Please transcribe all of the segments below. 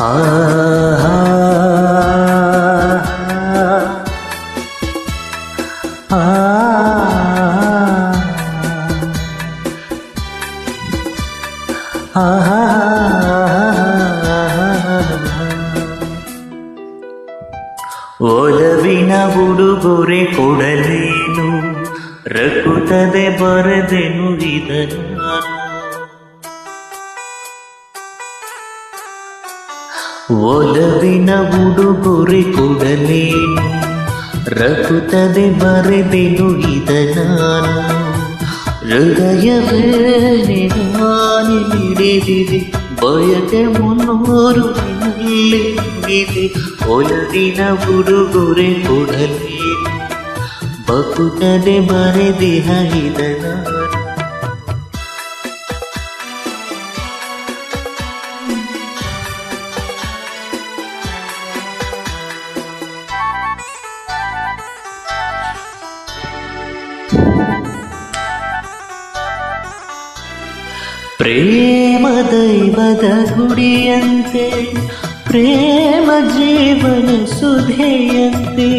ಆ ಆ ಒಲವಿನ ಉಡುಗೊರೆ ಕೊಡಲೇನು, ರಕುತದೆ ಬರದೆನು ಇದನ್ನು. ಒಲವಿನ ಉಡುಗೊರೆ ಕೊಡಲೇನು, ರಕುತದೆ ಬರೆದೆನು ಇದನಾನು. ಹೃದಯವೇ ನಿಧಾನಿ ಹಿಡಿದಿದೆ, ಬಯಕೆ ಮುನ್ನೂರು ನಿನ್ನಲ್ಲಿ ಮುಗಿದೆ. ಒಲವಿನ ಉಡುಗೊರೆ ಕೊಡಲೇನು, ಬಕುತದೆ ಬರೆದಿಹ ಇದನಾನು. ಪ್ರೇಮ ದೈವದ ಗುಡಿಯಂತೆ, ಪ್ರೇಮ ಜೀವನ ಸುಧೆಯಂತೆ,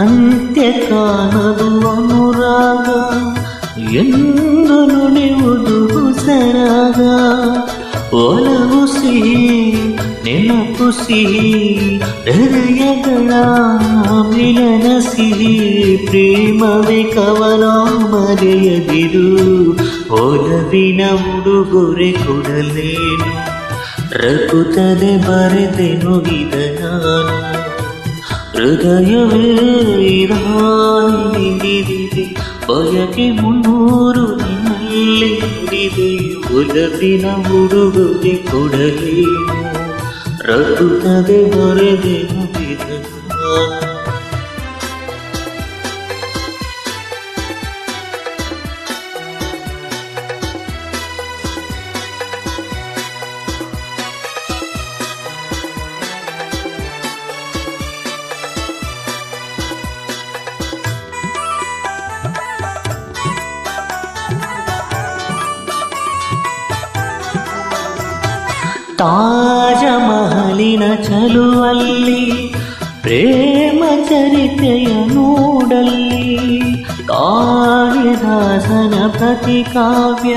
ಅಂತ್ಯ ಕಾಣದು ಅನುರಾಗ ಎಂದು ನುಡಿಯುವುದು ಸರಾಗ. ಒಲವು ಸಿಹಿ ನೆನಪು ಸಿಹಿ, ಹೃದಯಗಳ ಮಿಲನ ಸಿಹಿ. ಪ್ರೇಮವೇ ಕವನ ಮರೆಯದಿರು, ಒಲವಿನ ಉಡುಗೊರೆ ಕೊಡಲೇನು, ರಕುತದೆ ಬರೆದೆನು ಇದನಾನು. ಹೃದಯವೇ ಇದಾನಿ ಹಿಡಿದಿದೆ, ಬಯಕೆ ಮುನ್ನೂರು ನಿನ್ನಲ್ಲಿ ನುಡಿದೆ. ಒಲವಿನ ಉಡುಗೊರೆ ಕೊಡಲೇನು, ರಕುತದೆ ಬರೆದೆನು ಇದನಾನು. ತಾಜ ಮಹಲಿನ ಚಲುವಲ್ಲಿ, ಪ್ರೇಮ ಚರಿತೆಯ ನೋಡಲ್ಲಿ. ಕಾಳಿದಾಸನ ಪ್ರತಿ ಕಾವ್ಯ,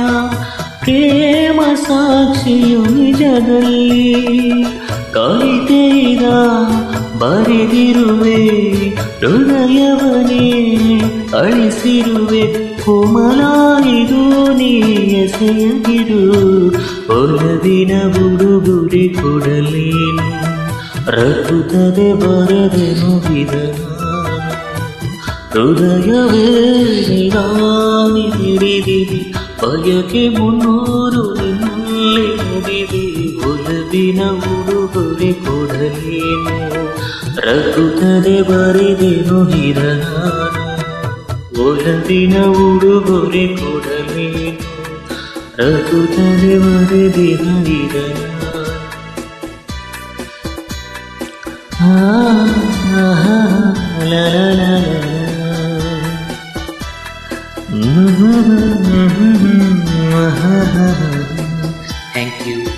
ಪ್ರೇಮ ಸಾಕ್ಷಿಯು ನಿಜದಲ್ಲಿ. ಕವಿತೆಯ ಬರೆದಿರುವೆ, ಹೃದಯವನೇ ಅಳಿಸಿರುವೆ. ಕೋಮಲಾಯಿದು ನೀ ಎಸೆಯದಿರು, ಒಲವಿನ ಉಡುಗೊರೆ ಕೊಡಲೇನು, ರಕುತದೆ ಬರೆದೆನು ಇದನಾನು. ಹೃದಯವೇ ನಿಧಾನಿ ಹಿಡಿದಿದೆ, ಬಯಕೆ ಮುನ್ನೂರು ನಿನ್ನಲ್ಲಿ ನುಡಿದೆ. ಒಲವಿನ ಉಡುಗೊರೆ ಕೊಡಲೇನು, ರಕುತದೆ ಬರೆದೆನು ಇದನಾನು. ಒಲವಿನ ಉಡುಗೊರೆ ಕೊಡಲೇನು, ರಕುತದೆ ಬರೆದಿಹ ಇದನಾನು. La la la la. Thank you.